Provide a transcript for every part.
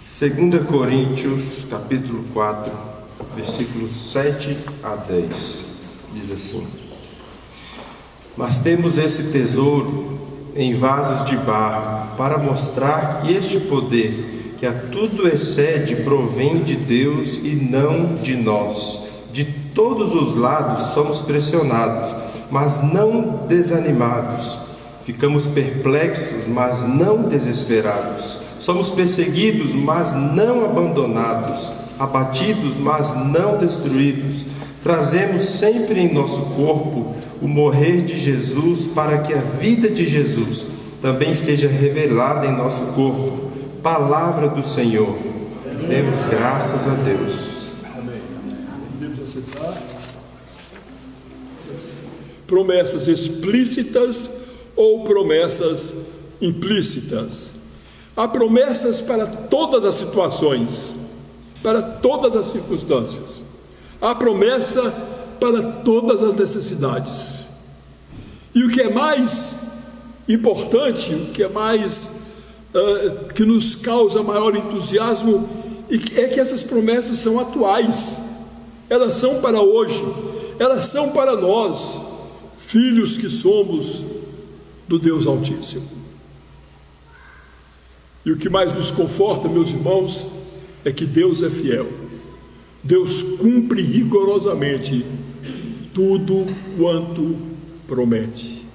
2 Coríntios, capítulo 4, versículos 7 a 10, diz assim: Mas temos esse tesouro em vasos de barro, para mostrar que este poder, que a tudo excede, provém de Deus e não de nós. De todos os lados somos pressionados, mas não desanimados. Ficamos perplexos, mas não desesperados. Somos perseguidos, mas não abandonados. Abatidos, mas não destruídos. Trazemos sempre em nosso corpo o morrer de Jesus, para que a vida de Jesus também seja revelada em nosso corpo. Palavra do Senhor. Demos graças a Deus. Amém. Podemos aceitar? Promessas explícitas ou promessas implícitas? Há promessas para todas as situações, para todas as circunstâncias. Há promessa para todas as necessidades. E o que é mais importante, o que é mais que nos causa maior entusiasmo, é que essas promessas são atuais. Elas são para hoje, elas são para nós, filhos que somos do Deus Altíssimo. E o que mais nos conforta, meus irmãos, é que Deus é fiel. Deus cumpre rigorosamente tudo quanto promete.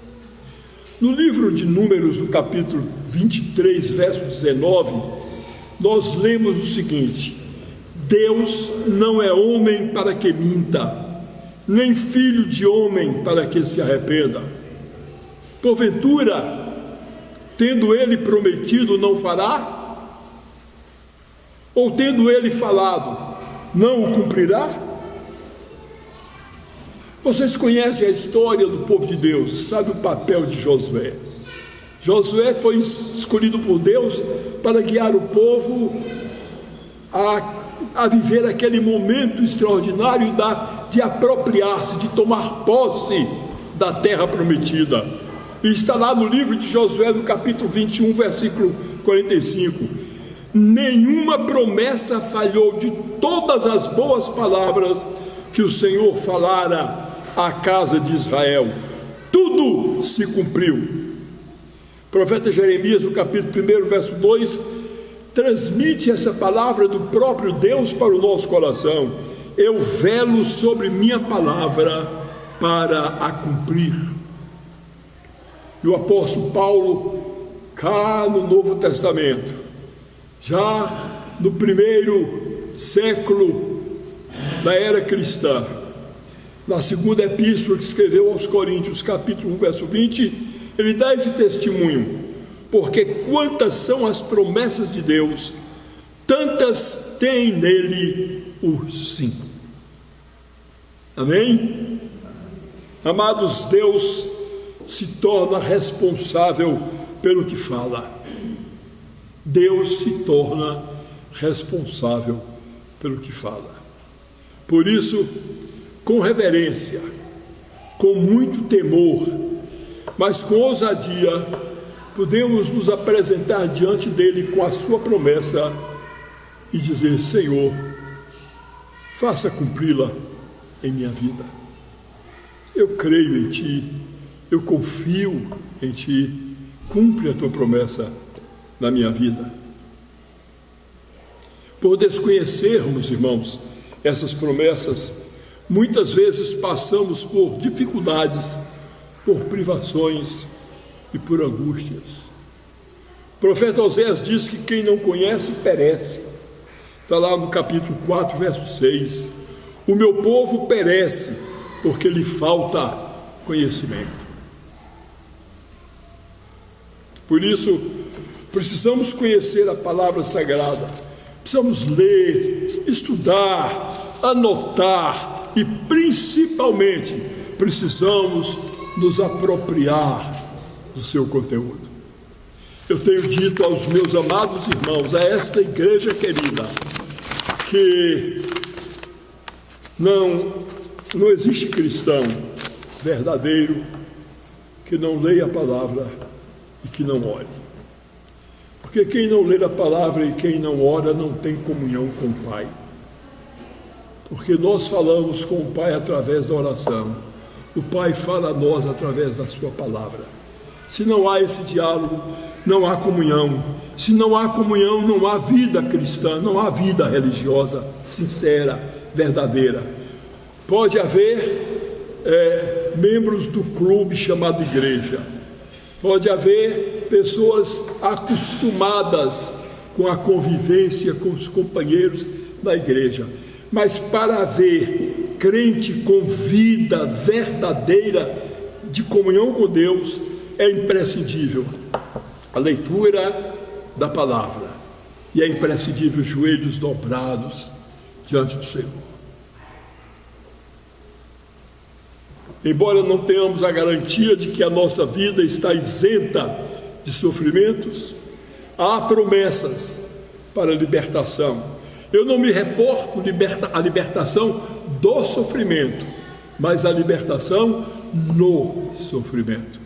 No livro de Números, no capítulo 23, verso 19, nós lemos o seguinte: Deus não é homem para que minta, nem filho de homem para que se arrependa. Porventura, tendo ele prometido, não fará? Ou tendo ele falado, não o cumprirá? Vocês conhecem a história do povo de Deus, sabe o papel de Josué. Josué foi escolhido por Deus para guiar o povo a viver aquele momento extraordinário de apropriar-se, de tomar posse da terra prometida. E está lá no livro de Josué, no capítulo 21, versículo 45. Nenhuma promessa falhou de todas as boas palavras que o Senhor falara à casa de Israel. Tudo se cumpriu. O profeta Jeremias, no capítulo 1, verso 2, transmite essa palavra do próprio Deus para o nosso coração. Eu velo sobre minha palavra para a cumprir. E o apóstolo Paulo, cá no Novo Testamento, já no primeiro século da era cristã, na segunda epístola que escreveu aos Coríntios, capítulo 1, verso 20, ele dá esse testemunho: porque quantas são as promessas de Deus, tantas tem nele o sim. Amém? Amados, Deus se torna responsável pelo que fala. Deus se torna responsável pelo que fala. Por isso, com reverência, com muito temor, mas com ousadia, podemos nos apresentar diante dele com a sua promessa e dizer: Senhor, faça cumpri-la em minha vida. Eu creio em Ti, eu confio em Ti, cumpre a Tua promessa na minha vida. Por desconhecermos, irmãos, essas promessas, muitas vezes passamos por dificuldades, por privações e por angústias. O profeta Oséias diz que quem não conhece perece. Está lá no capítulo 4, verso 6. O meu povo perece porque lhe falta conhecimento. Por isso, precisamos conhecer a palavra sagrada, precisamos ler, estudar, anotar e, principalmente, precisamos nos apropriar do seu conteúdo. Eu tenho dito aos meus amados irmãos, a esta igreja querida, que não existe cristão verdadeiro que não leia a palavra e que não ore. Porque quem não lê a palavra e quem não ora não tem comunhão com o Pai. Porque nós falamos com o Pai através da oração. O Pai fala a nós através da sua palavra. Se não há esse diálogo, não há comunhão. Se não há comunhão, não há vida cristã, não há vida religiosa, sincera, verdadeira. Pode haver membros do clube chamado igreja. Pode haver pessoas acostumadas com a convivência com os companheiros da igreja. Mas para haver crente com vida verdadeira de comunhão com Deus, é imprescindível a leitura da palavra. E é imprescindível os joelhos dobrados diante do Senhor. Embora não tenhamos a garantia de que a nossa vida está isenta de sofrimentos, há promessas para a libertação. Eu não me reporto a libertação do sofrimento, mas a libertação no sofrimento.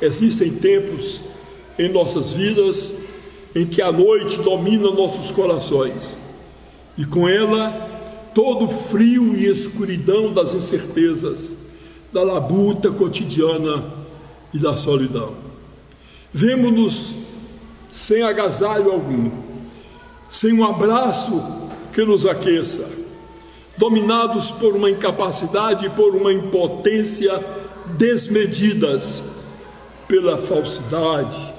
Existem tempos em nossas vidas em que a noite domina nossos corações, e com ela todo o frio e escuridão das incertezas, da labuta cotidiana e da solidão. Vemo-nos sem agasalho algum, sem um abraço que nos aqueça, dominados por uma incapacidade e por uma impotência desmedidas pela falsidade,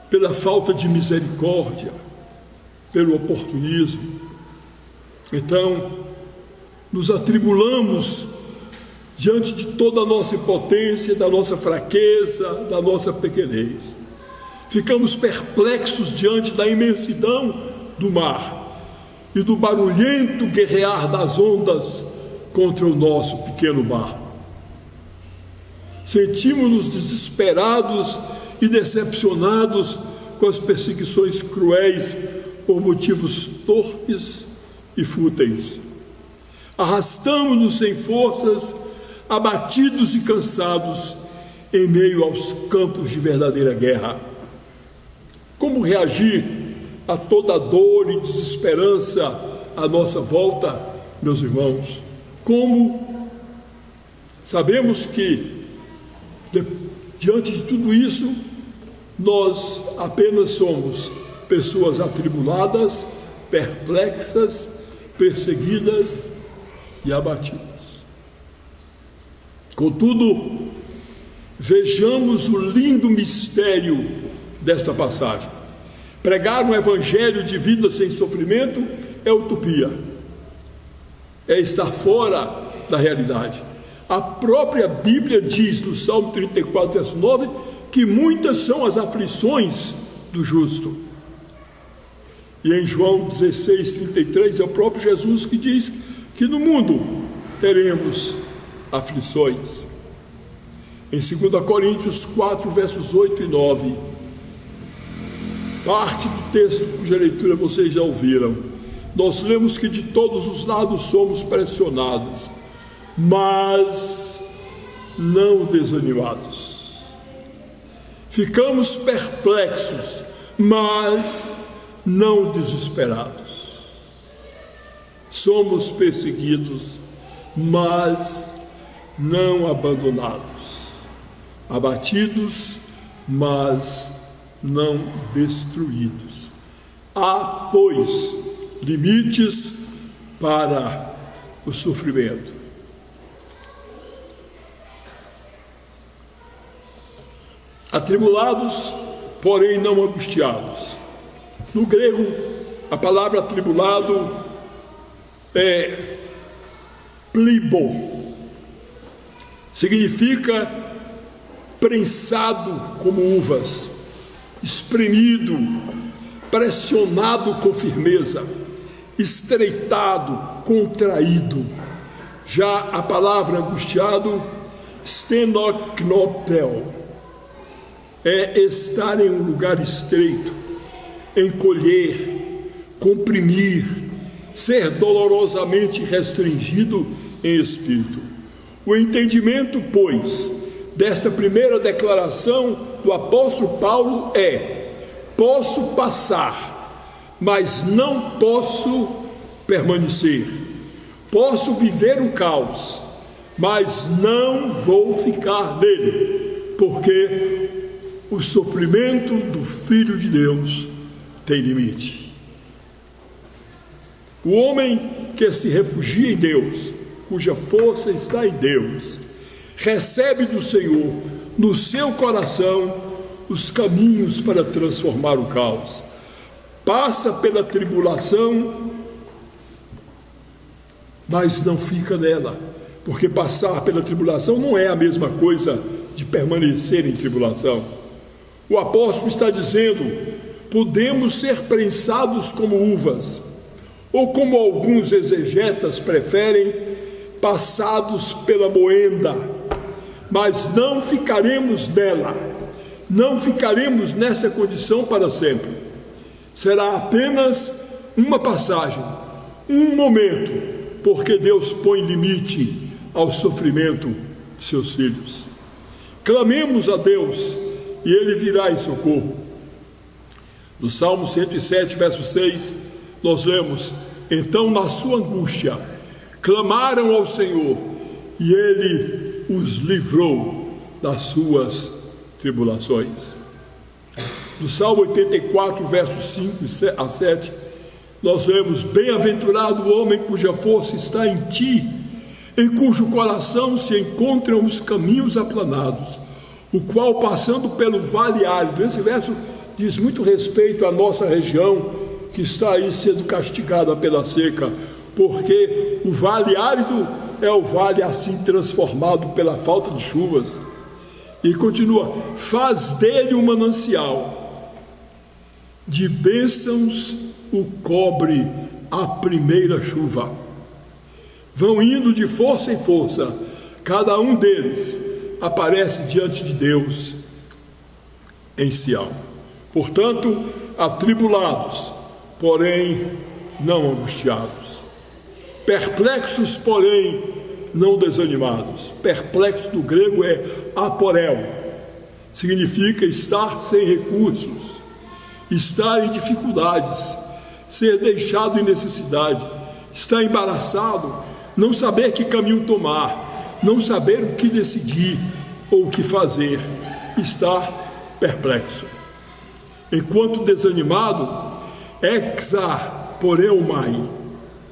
pela falta de misericórdia, pelo oportunismo. Então, nos atribulamos diante de toda a nossa impotência, da nossa fraqueza, da nossa pequenez. Ficamos perplexos diante da imensidão do mar e do barulhento guerrear das ondas contra o nosso pequeno barco. Sentimos-nos desesperados e decepcionados com as perseguições cruéis por motivos torpes e fúteis. Arrastamos-nos sem forças, abatidos e cansados, em meio aos campos de verdadeira guerra. Como reagir a toda dor e desesperança à nossa volta, meus irmãos? Como? Sabemos que, diante de tudo isso, nós apenas somos pessoas atribuladas, perplexas, perseguidas e abatidas. Contudo, vejamos o lindo mistério desta passagem. Pregar um evangelho de vida sem sofrimento é utopia, é estar fora da realidade. A própria Bíblia diz no Salmo 34, verso 9, que muitas são as aflições do justo. E em João 16, 33, é o próprio Jesus que diz que no mundo teremos aflições. Em 2 Coríntios 4, versos 8 e 9, parte do texto cuja leitura vocês já ouviram, nós lemos que de todos os lados somos pressionados, mas não desanimados. Ficamos perplexos, mas não desesperados. Somos perseguidos, mas não abandonados. Abatidos, mas não destruídos. Há, pois, limites para o sofrimento. Atribulados, porém não angustiados. No grego, a palavra atribulado é plibo. Significa prensado como uvas, espremido, pressionado com firmeza, estreitado, contraído. Já a palavra angustiado, stenoknopel, é estar em um lugar estreito, encolher, comprimir, ser dolorosamente restringido em espírito. O entendimento, pois, desta primeira declaração do apóstolo Paulo é: posso passar, mas não posso permanecer. Posso viver o caos, mas não vou ficar nele, porque o sofrimento do Filho de Deus tem limite. O homem que se refugia em Deus, cuja força está em Deus, recebe do Senhor no seu coração os caminhos para transformar o caos. Passa pela tribulação, mas não fica nela, porque passar pela tribulação não é a mesma coisa de permanecer em tribulação. O apóstolo está dizendo: podemos ser prensados como uvas, ou como alguns exegetas preferem, passados pela moenda, mas não ficaremos nela, não ficaremos nessa condição para sempre. Será apenas uma passagem, um momento, porque Deus põe limite ao sofrimento de seus filhos. Clamemos a Deus e Ele virá em socorro. No Salmo 107, verso 6, nós lemos: então na sua angústia clamaram ao Senhor e Ele os livrou das suas tribulações. No Salmo 84, versos 5 a 7, nós lemos: bem-aventurado o homem cuja força está em ti, em cujo coração se encontram os caminhos aplanados, o qual, passando pelo vale árido. Esse verso diz muito respeito à nossa região, que está aí sendo castigada pela seca, porque o vale árido é o vale assim transformado pela falta de chuvas. E continua: faz dele um manancial, de bênçãos o cobre a primeira chuva. Vão indo de força em força, cada um deles aparece diante de Deus em Sião. Portanto, atribulados, porém não angustiados, perplexos, porém não desanimados. Perplexo do grego é aporel, significa estar sem recursos, estar em dificuldades, ser deixado em necessidade, estar embaraçado, não saber que caminho tomar, não saber o que decidir ou o que fazer, estar perplexo. Enquanto desanimado, exaporeumai,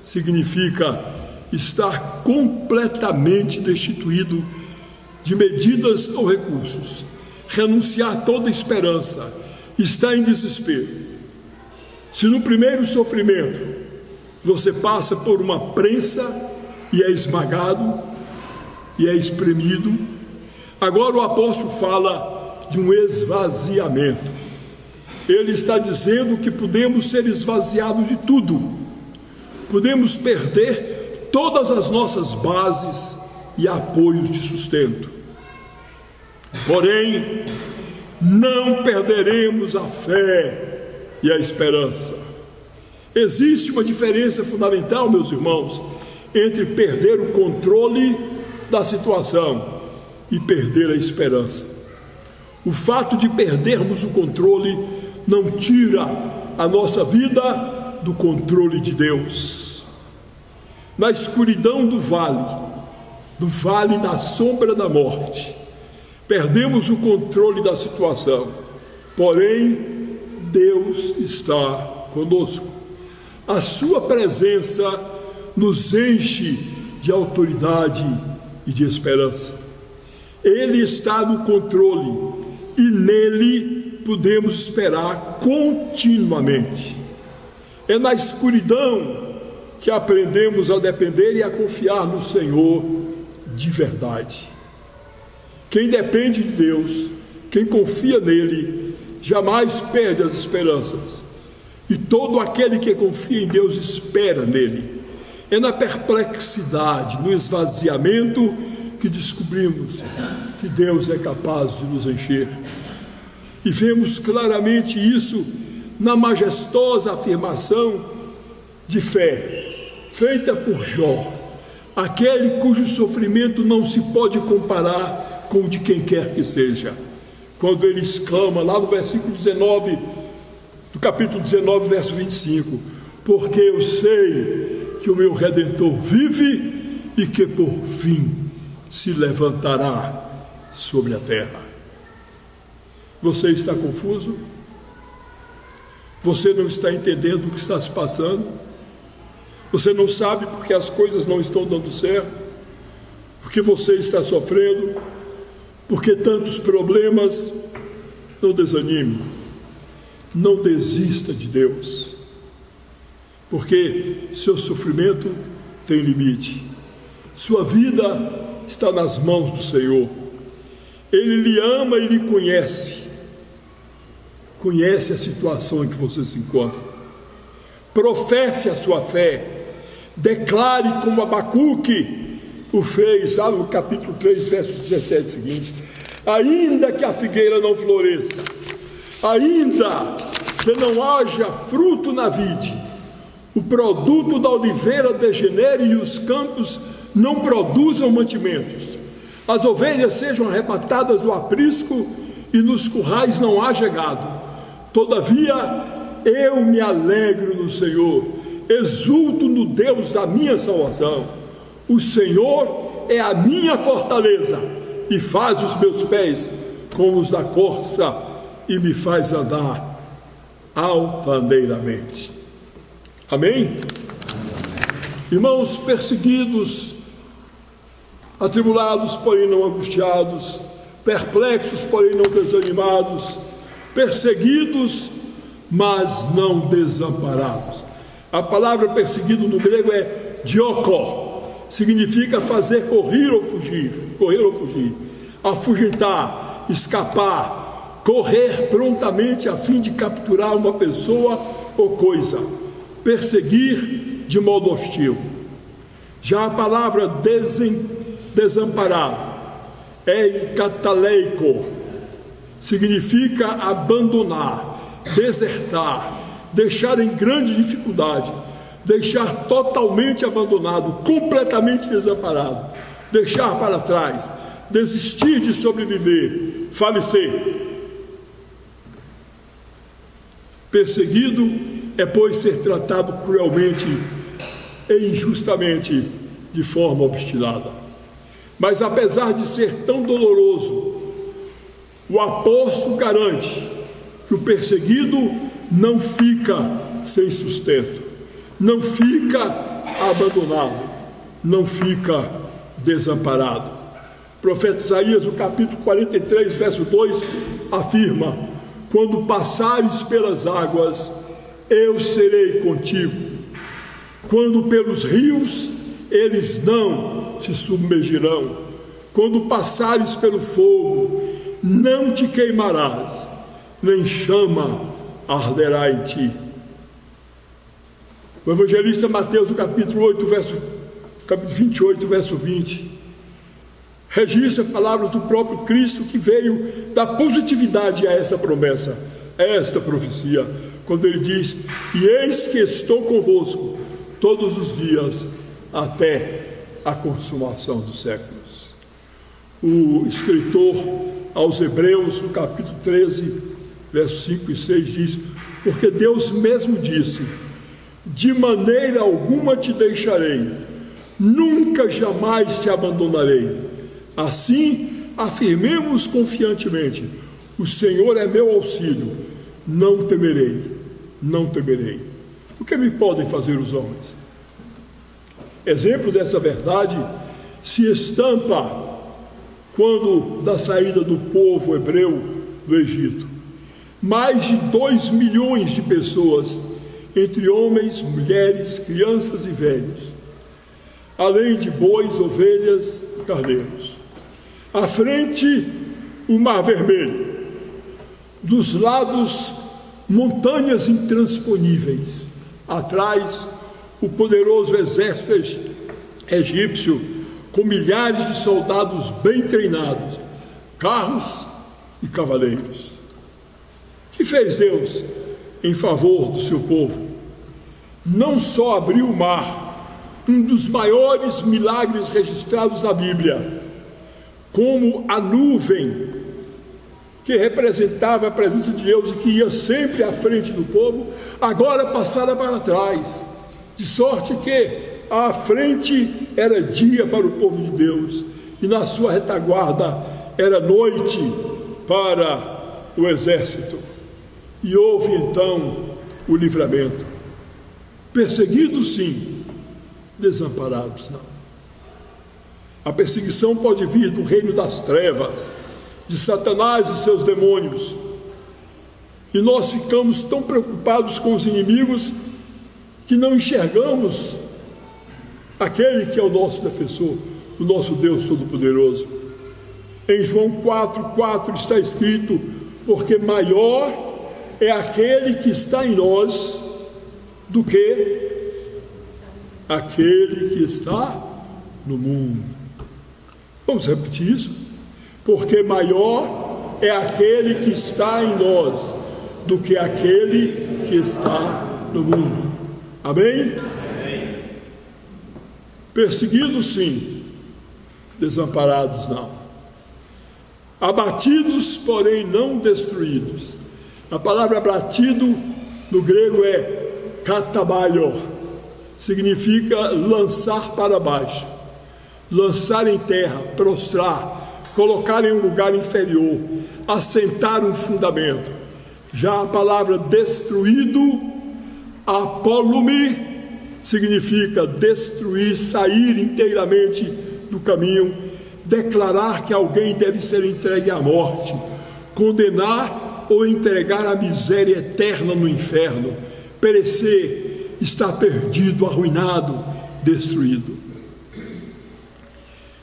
significa estar completamente destituído de medidas ou recursos, renunciar a toda esperança, estar em desespero. Se no primeiro sofrimento você passa por uma prensa e é esmagado e é espremido, agora o apóstolo fala de um esvaziamento. Ele está dizendo que podemos ser esvaziados de tudo, podemos perder todas as nossas bases e apoios de sustento, porém não perderemos a fé e a esperança. Existe uma diferença fundamental, meus irmãos, entre perder o controle da situação e perder a esperança. O fato de perdermos o controle não tira a nossa vida do controle de Deus. Na escuridão do vale da sombra da morte, perdemos o controle da situação, porém Deus está conosco. A sua presença nos enche de autoridade e de esperança. Ele está no controle e nele podemos esperar continuamente. É na escuridão que aprendemos a depender e a confiar no Senhor de verdade. Quem depende de Deus, quem confia nele, jamais perde as esperanças. E todo aquele que confia em Deus espera nele. É na perplexidade, no esvaziamento, que descobrimos que Deus é capaz de nos encher. E vemos claramente isso na majestosa afirmação de fé feita por Jó, aquele cujo sofrimento não se pode comparar com o de quem quer que seja. Quando ele exclama lá no versículo 19, do capítulo 19, verso 25: porque eu sei que o meu Redentor vive e que por fim se levantará sobre a terra. Você está confuso? Você não está entendendo o que está se passando? Você não sabe porque as coisas não estão dando certo? Porque você está sofrendo? Porque tantos problemas? Não desanime, não desista de Deus, porque seu sofrimento tem limite. Sua vida está nas mãos do Senhor. Ele lhe ama e lhe conhece a situação em que você se encontra. Professe a sua fé, declare como Abacuque o fez, lá no capítulo 3, verso 17 seguinte: ainda que a figueira não floresça, ainda que não haja fruto na vide, o produto da oliveira degenere e os campos não produzam mantimentos, as ovelhas sejam arrebatadas do aprisco e nos currais não haja gado, todavia eu me alegro no Senhor, exulto no Deus da minha salvação. O Senhor é a minha fortaleza e faz os meus pés como os da corça e me faz andar altaneiramente. Amém? Irmãos, perseguidos, atribulados, porém não angustiados, perplexos, porém não desanimados, perseguidos, mas não desamparados. A palavra perseguido no grego é dioko, significa fazer correr ou fugir, afugentar, escapar, correr prontamente a fim de capturar uma pessoa ou coisa, perseguir de modo hostil. Já a palavra desamparado é kataleico, significa abandonar, desertar, deixar em grande dificuldade, deixar totalmente abandonado, completamente desamparado, deixar para trás, desistir de sobreviver, falecer. Perseguido é, pois, ser tratado cruelmente e injustamente, de forma obstinada. Mas apesar de ser tão doloroso, o apóstolo garante que o perseguido não fica sem sustento, não fica abandonado, não fica desamparado. O profeta Isaías, no capítulo 43, verso 2, afirma: quando passares pelas águas, eu serei contigo. Quando pelos rios, eles não te submergirão. Quando passares pelo fogo, não te queimarás, nem chama arderá em ti. O evangelista Mateus, no capítulo 28, verso 20, registra palavras do próprio Cristo, que veio dar positividade a essa promessa, a esta profecia, quando ele diz: e eis que estou convosco todos os dias até a consumação dos séculos. O escritor aos Hebreus, no capítulo 13, versos 5 e 6, diz: porque Deus mesmo disse: de maneira alguma te deixarei, nunca jamais te abandonarei. Assim, afirmemos confiantemente: o Senhor é meu auxílio, não temerei, não temerei. O que me podem fazer os homens? Exemplo dessa verdade se estampa quando da saída do povo hebreu do Egito. Mais de 2 milhões de pessoas, entre homens, mulheres, crianças e velhos, além de bois, ovelhas e carneiros. À frente, o Mar Vermelho, dos lados, montanhas intransponíveis, atrás, o poderoso exército egípcio, com milhares de soldados bem treinados, carros e cavaleiros. O que fez Deus em favor do seu povo? Não só abriu o mar, um dos maiores milagres registrados na Bíblia, como a nuvem que representava a presença de Deus e que ia sempre à frente do povo, agora passara para trás, de sorte que à frente era dia para o povo de Deus e na sua retaguarda era noite para o exército. E houve então o livramento. Perseguidos sim, desamparados não. A perseguição pode vir do reino das trevas, de Satanás e seus demônios, e nós ficamos tão preocupados com os inimigos que não enxergamos aquele que é o nosso defensor, o nosso Deus Todo-Poderoso. Em João 4,4 está escrito: porque maior é aquele que está em nós do que aquele que está no mundo. Vamos repetir isso? Porque maior é aquele que está em nós do que aquele que está no mundo. Amém? Amém. Perseguidos sim, desamparados não. Abatidos, porém não destruídos. A palavra abatido no grego é katabalho, significa lançar para baixo, lançar em terra, prostrar, colocar em um lugar inferior, assentar um fundamento. Já a palavra destruído, apolume, significa destruir, sair inteiramente do caminho, declarar que alguém deve ser entregue à morte, condenar ou entregar à miséria eterna no inferno, perecer, estar perdido, arruinado, destruído.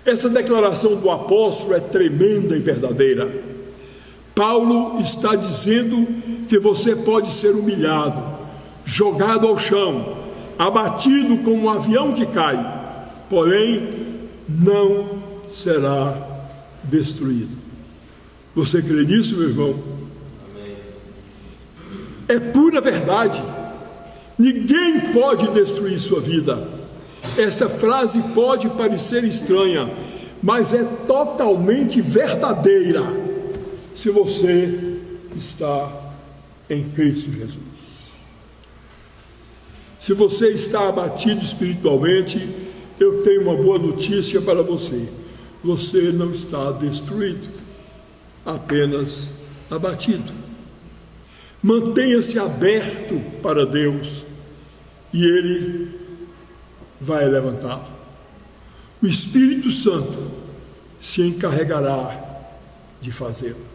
Essa declaração do apóstolo é tremenda e verdadeira. Paulo está dizendo que você pode ser humilhado, jogado ao chão, abatido como um avião que cai, porém não será destruído. Você crê nisso, meu irmão? Amém. É pura verdade. Ninguém pode destruir sua vida. Essa frase pode parecer estranha, mas é totalmente verdadeira se você está em Cristo Jesus. Se você está abatido espiritualmente, eu tenho uma boa notícia para você. Você não está destruído, apenas abatido. Mantenha-se aberto para Deus e Ele vai levantar. O Espírito Santo se encarregará de fazê-lo.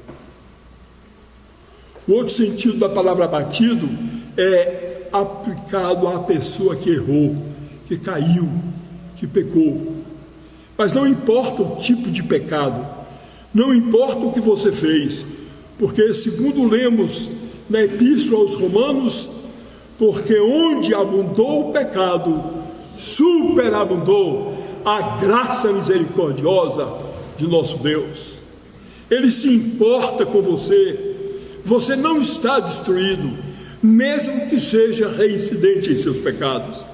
O outro sentido da palavra abatido é aplicado à pessoa que errou, que caiu, que pecou. Mas não importa o tipo de pecado, não importa o que você fez, porque segundo lemos na Epístola aos Romanos, porque onde abundou o pecado, superabundou a graça misericordiosa de nosso Deus. Ele se importa com você. Você não está destruído, mesmo que seja reincidente em seus pecados.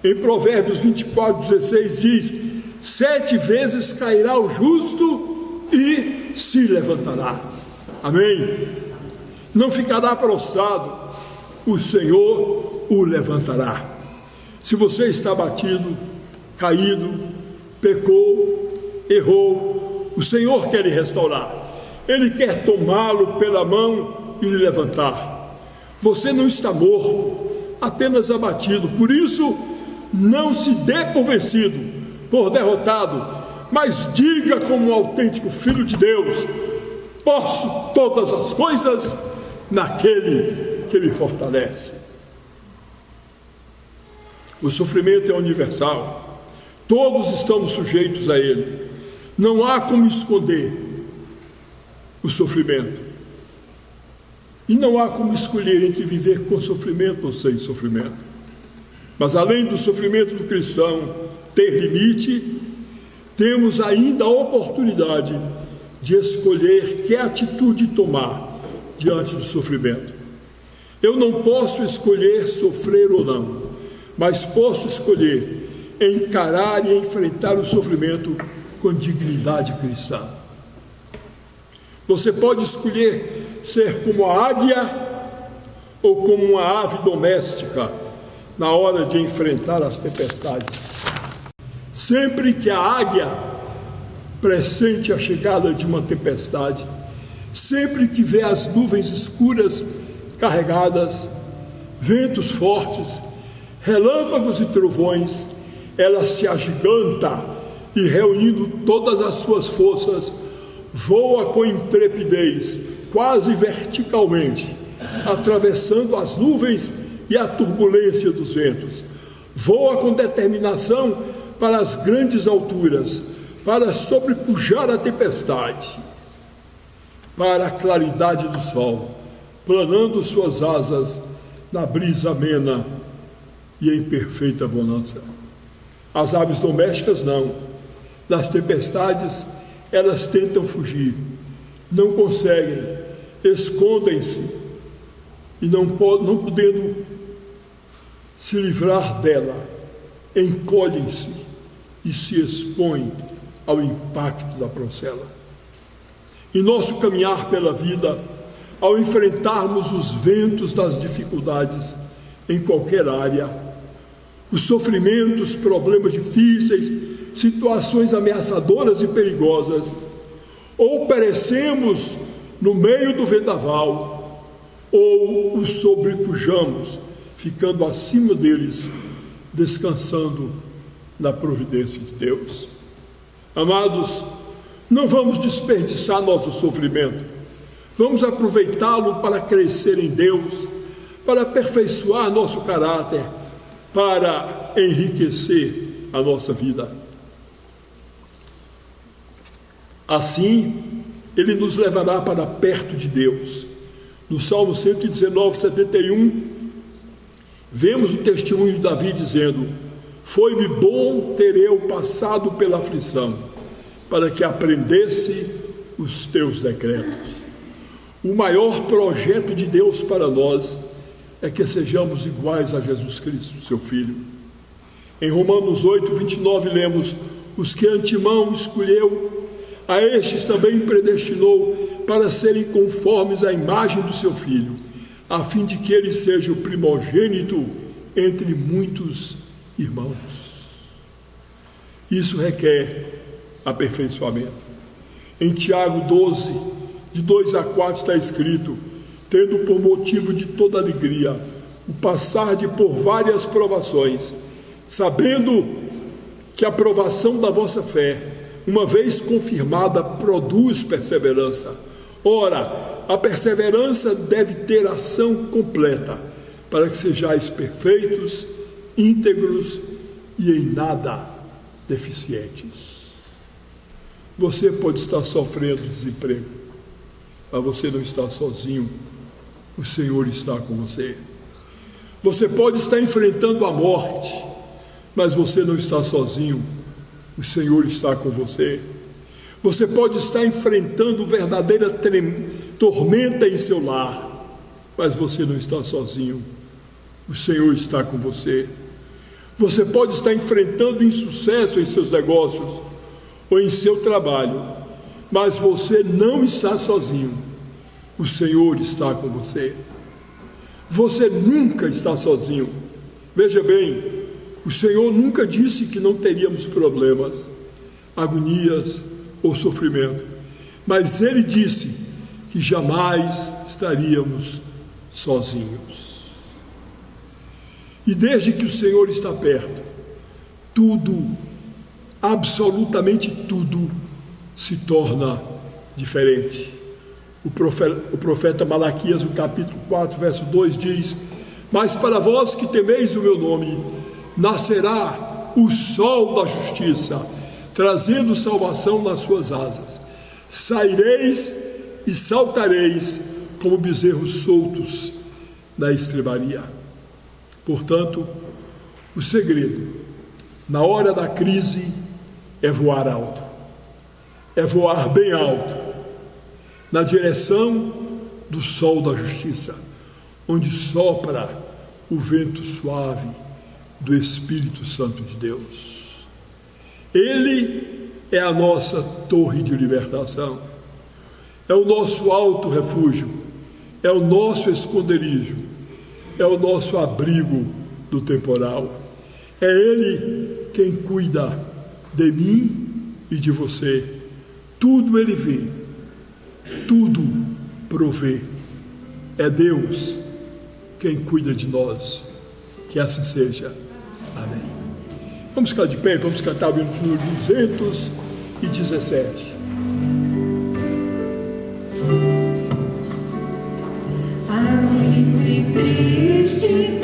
Em Provérbios 24:16 diz: 7 vezes cairá o justo e se levantará. Amém? Não ficará prostrado, o Senhor o levantará. Se você está abatido, caído, pecou, errou, o Senhor quer lhe restaurar. Ele quer tomá-lo pela mão e lhe levantar. Você não está morto, apenas abatido. Por isso, não se dê por vencido, por derrotado, mas diga como um autêntico filho de Deus: posso todas as coisas naquele que me fortalece. O sofrimento é universal, todos estamos sujeitos a ele. Não há como esconder o sofrimento. E não há como escolher entre viver com sofrimento ou sem sofrimento. Mas além do sofrimento do cristão ter limite, temos ainda a oportunidade de escolher que atitude tomar diante do sofrimento. Eu não posso escolher sofrer ou não, mas posso escolher encarar e enfrentar o sofrimento com dignidade cristã. Você pode escolher ser como a águia ou como uma ave doméstica na hora de enfrentar as tempestades. Sempre que a águia pressente a chegada de uma tempestade, sempre que vê as nuvens escuras carregadas, ventos fortes, relâmpagos e trovões, ela se agiganta e, reunindo todas as suas forças, voa com intrepidez, quase verticalmente, atravessando as nuvens e a turbulência dos ventos. Voa com determinação para as grandes alturas, para sobrepujar a tempestade, para a claridade do sol, planando suas asas na brisa amena e em perfeita bonança. As aves domésticas não. Das tempestades, elas tentam fugir, não conseguem, escondem-se e não podendo se livrar dela, encolhem-se e se expõem ao impacto da procela. Em nosso caminhar pela vida, ao enfrentarmos os ventos das dificuldades em qualquer área, os sofrimentos, problemas difíceis, situações ameaçadoras e perigosas, ou perecemos no meio do vendaval, ou os sobrepujamos, ficando acima deles, descansando na providência de Deus. Amados, não vamos desperdiçar nosso sofrimento, vamos aproveitá-lo para crescer em Deus, para aperfeiçoar nosso caráter, para enriquecer a nossa vida. Assim, Ele nos levará para perto de Deus. No Salmo 119, 71, vemos o testemunho de Davi dizendo: foi-me bom ter eu passado pela aflição, para que aprendesse os teus decretos. O maior projeto de Deus para nós é que sejamos iguais a Jesus Cristo, seu Filho. Em Romanos 8, 29, lemos: os que antemão escolheu, a estes também predestinou para serem conformes à imagem do seu Filho, a fim de que ele seja o primogênito entre muitos irmãos. Isso requer aperfeiçoamento. Em Tiago 12, de 2 a 4 está escrito: tendo por motivo de toda alegria o passar de por várias provações, sabendo que a provação da vossa fé, uma vez confirmada, produz perseverança. Ora, a perseverança deve ter ação completa, para que sejais perfeitos, íntegros e em nada deficientes. Você pode estar sofrendo desemprego, mas você não está sozinho. O Senhor está com você. Você pode estar enfrentando a morte, mas você não está sozinho. O Senhor está com você. Você pode estar enfrentando verdadeira tormenta em seu lar, mas você não está sozinho. O Senhor está com você. Você pode estar enfrentando insucesso em seus negócios ou em seu trabalho, mas você não está sozinho. O Senhor está com você. Você nunca está sozinho. Veja bem, o Senhor nunca disse que não teríamos problemas, agonias ou sofrimento, mas Ele disse que jamais estaríamos sozinhos. E desde que o Senhor está perto, tudo, absolutamente tudo, se torna diferente. O profeta Malaquias, no capítulo 4, verso 2, diz: mas para vós que temeis o meu nome, nascerá o sol da justiça, trazendo salvação nas suas asas. Saireis e saltareis como bezerros soltos na estrebaria. Portanto, o segredo, na hora da crise, é voar alto, é voar bem alto, na direção do sol da justiça, onde sopra o vento suave do Espírito Santo de Deus. Ele é a nossa torre de libertação, é o nosso alto refúgio, é o nosso esconderijo, é o nosso abrigo do temporal. É Ele quem cuida de mim e de você. Tudo Ele vê, tudo provê. É Deus quem cuida de nós. Que assim seja. Amém. Vamos ficar de pé, vamos cantar o hino número 217. Aflito e triste